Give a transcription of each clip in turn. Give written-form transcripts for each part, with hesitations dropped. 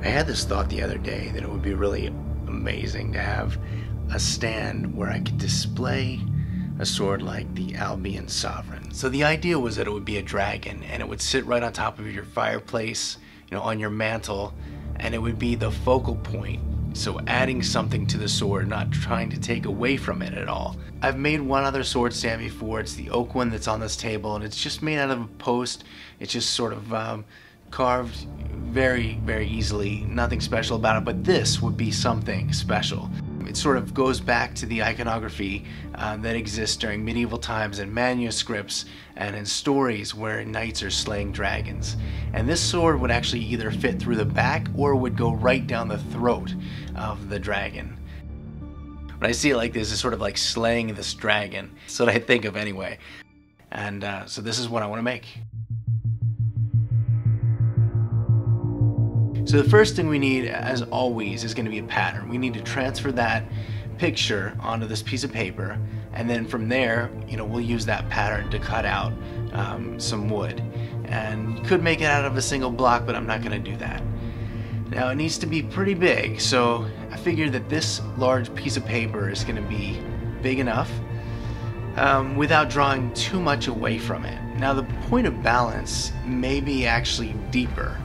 I had this thought the other day that it would be really amazing to have a stand where I could display a sword like the Albion Sovereign. So the idea was that it would be a dragon, and it would sit right on top of your fireplace, on your mantle, and it would be the focal point. So adding something to the sword, not trying to take away from it at all. I've made one other sword stand before. It's the oak one that's on this table, and it's just made out of a post. It's just sort of carved very, very easily. Nothing special about it, but this would be something special. It sort of goes back to the iconography that exists during medieval times in manuscripts and in stories where knights are slaying dragons. And this sword would actually either fit through the back or would go right down the throat of the dragon. When I see it like this, it's sort of like slaying this dragon. That's what I think of anyway. And so this is what I want to make. So the first thing we need, as always, is going to be a pattern. We need to transfer that picture onto this piece of paper, and then from there, we'll use that pattern to cut out some wood. And you could make it out of a single block, but I'm not going to do that. Now it needs to be pretty big, so I figured that this large piece of paper is going to be big enough without drawing too much away from it. Now the point of balance may be actually deeper.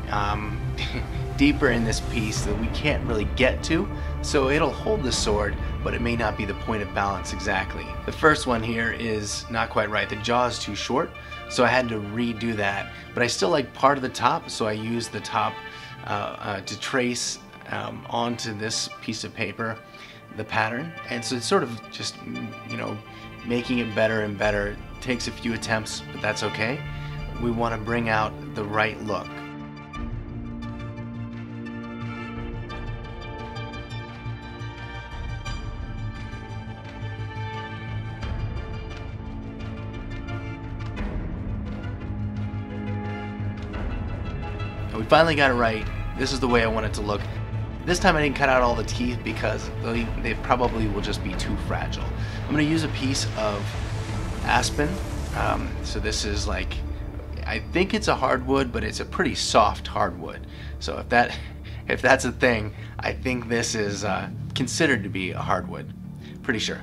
Deeper in this piece that we can't really get to, so it'll hold the sword, but it may not be the point of balance exactly. The first one here is not quite right. The jaw is too short, so I had to redo that, but I still like part of the top, so I used the top to trace onto this piece of paper the pattern. And so it's sort of just making it better and better. It takes a few attempts, but that's okay. We want to bring out the right look. We finally got it right. This is the way I want it to look. This time I didn't cut out all the teeth because they probably will just be too fragile. I'm going to use a piece of aspen. So this is like, I think it's a hardwood, but it's a pretty soft hardwood. So if that's a thing, I think this is considered to be a hardwood. Pretty sure.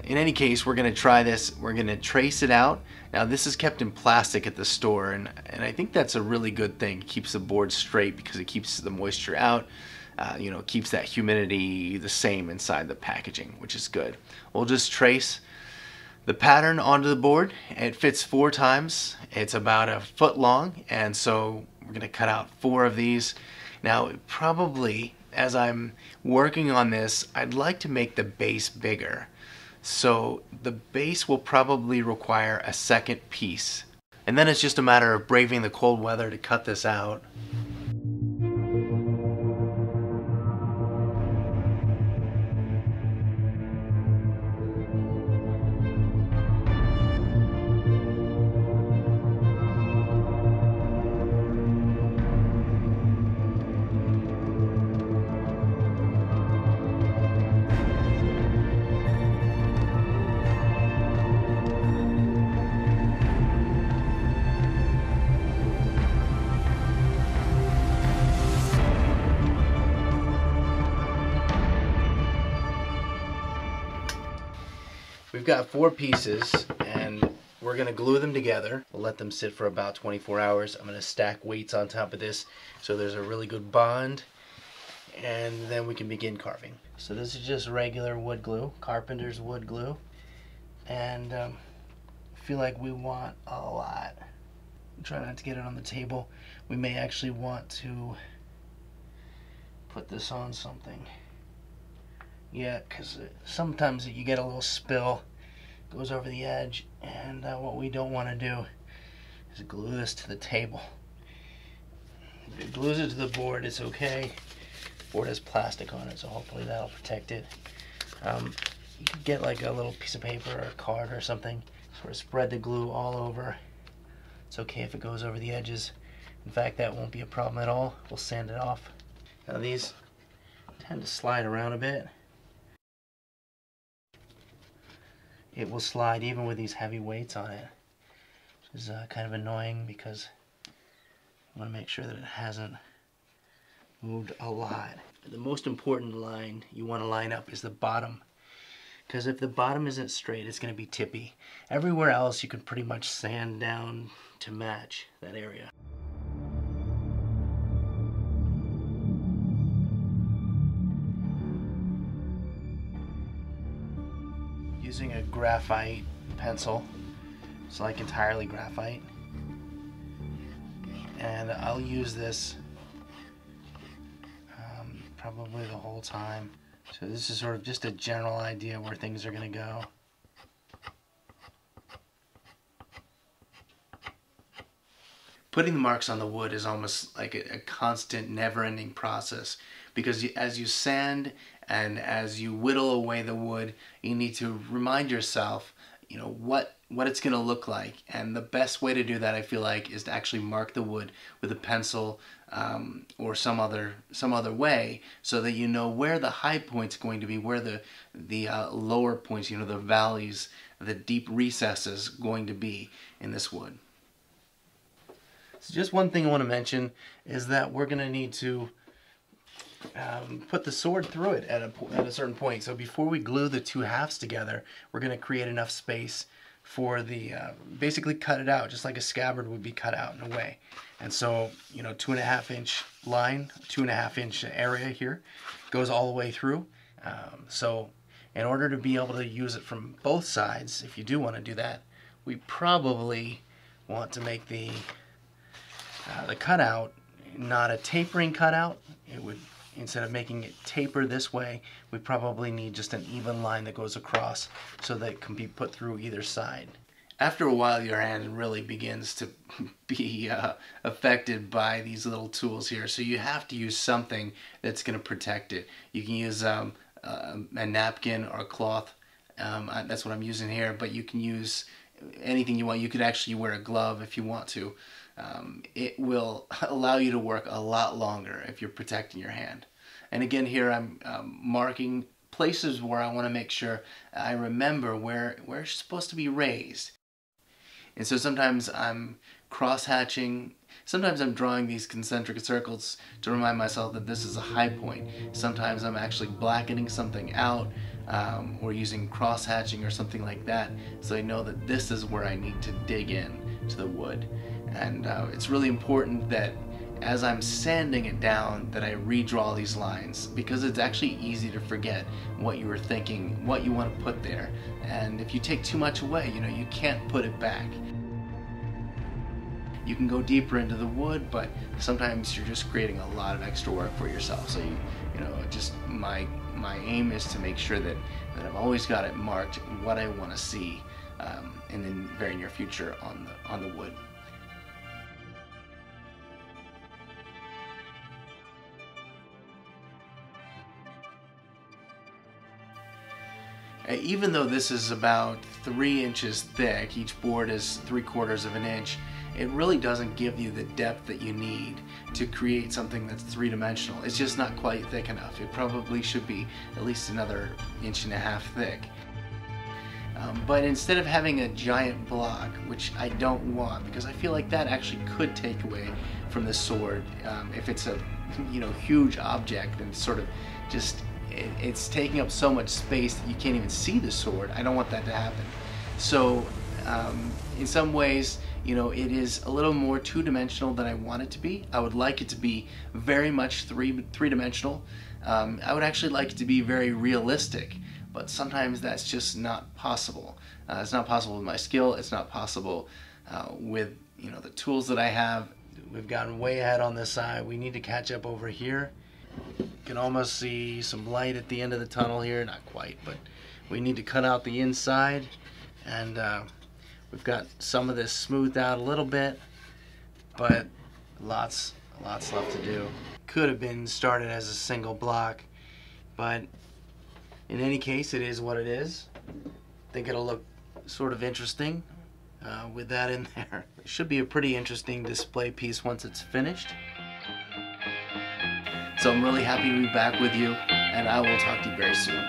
In any case, we're going to try this. We're going to trace it out. Now this is kept in plastic at the store, and I think that's a really good thing. It keeps the board straight because it keeps the moisture out. Keeps that humidity the same inside the packaging, which is good. We'll just trace the pattern onto the board. It fits 4 times. It's about a foot long, and so we're going to cut out 4 of these. Now probably, as I'm working on this, I'd like to make the base bigger. So the base will probably require a second piece. And then it's just a matter of braving the cold weather to cut this out. We've got 4 pieces, and we're going to glue them together. We'll let them sit for about 24 hours. I'm going to stack weights on top of this so there's a really good bond, and then we can begin carving. So this is just regular wood glue, carpenter's wood glue, and I feel like we want a lot. Try not to get it on the table. We may actually want to put this on something. Yeah, because sometimes you get a little spill, goes over the edge, and what we don't want to do is glue this to the table. If it glues it to the board, it's okay. The board has plastic on it, so hopefully that'll protect it. You could get like a little piece of paper or a card or something, sort of spread the glue all over. It's okay if it goes over the edges. In fact, that won't be a problem at all. We'll sand it off. Now these tend to slide around a bit. It will slide even with these heavy weights on it, which is kind of annoying because I want to make sure that it hasn't moved a lot. The most important line you want to line up is the bottom, because if the bottom isn't straight, it's going to be tippy. Everywhere else you can pretty much sand down to match that area. Using a graphite pencil, it's like entirely graphite, and I'll use this probably the whole time. So this is sort of just a general idea where things are going to go. Putting the marks on the wood is almost like a constant, never-ending process, because as you sand and as you whittle away the wood, you need to remind yourself, you know, what it's going to look like. And the best way to do that, I feel like, is to actually mark the wood with a pencil or some other way, so that you know where the high point's going to be, where the lower points, you know, the valleys, the deep recesses going to be in this wood. So just one thing I want to mention is that we're going to need to put the sword through it at a certain point. So before we glue the two halves together, we're going to create enough space for the basically cut it out, just like a scabbard would be cut out in a way. And so, you know, 2.5 inch line, 2.5 inch area here goes all the way through. So in order to be able to use it from both sides, if you do want to do that, we probably want to make the cutout not a tapering cutout. It would, instead of making it taper this way, we probably need just an even line that goes across so that it can be put through either side. After a while, your hand really begins to be affected by these little tools here, so you have to use something that's going to protect it. You can use a napkin or a cloth. That's what I'm using here, but you can use anything you want. You could actually wear a glove if you want to. It will allow you to work a lot longer if you're protecting your hand. And again, here I'm marking places where I want to make sure I remember where it's supposed to be raised. And so sometimes I'm cross-hatching, sometimes I'm drawing these concentric circles to remind myself that this is a high point. Sometimes I'm actually blackening something out or using cross-hatching or something like that, so I know that this is where I need to dig in to the wood. And it's really important that as I'm sanding it down that I redraw these lines, because it's actually easy to forget what you were thinking, what you want to put there. And if you take too much away, you know, you can't put it back. You can go deeper into the wood, but sometimes you're just creating a lot of extra work for yourself. So you know, just my aim is to make sure that I've always got it marked what I want to see in the very near future on the wood. Even though this is about 3 inches thick, each board is 3/4 of an inch, it really doesn't give you the depth that you need to create something that's three-dimensional. It's just not quite thick enough. It probably should be at least another 1.5 inches thick. But instead of having a giant block, which I don't want, because I feel like that actually could take away from the sword. If it's a huge object and sort of just it's taking up so much space that you can't even see the sword. I don't want that to happen. So in some ways, it is a little more two-dimensional than I want it to be. I would like it to be very much three-dimensional. I would actually like it to be very realistic, but sometimes that's just not possible. It's not possible with my skill. It's not possible with the tools that I have. We've gotten way ahead on this side. We need to catch up over here. You can almost see some light at the end of the tunnel here. Not quite, but we need to cut out the inside, and we've got some of this smoothed out a little bit, but lots left to do. Could have been started as a single block, but in any case, it is what it is. I think it'll look sort of interesting with that in there. It should be a pretty interesting display piece once it's finished. So I'm really happy to be back with you, and I will talk to you very soon.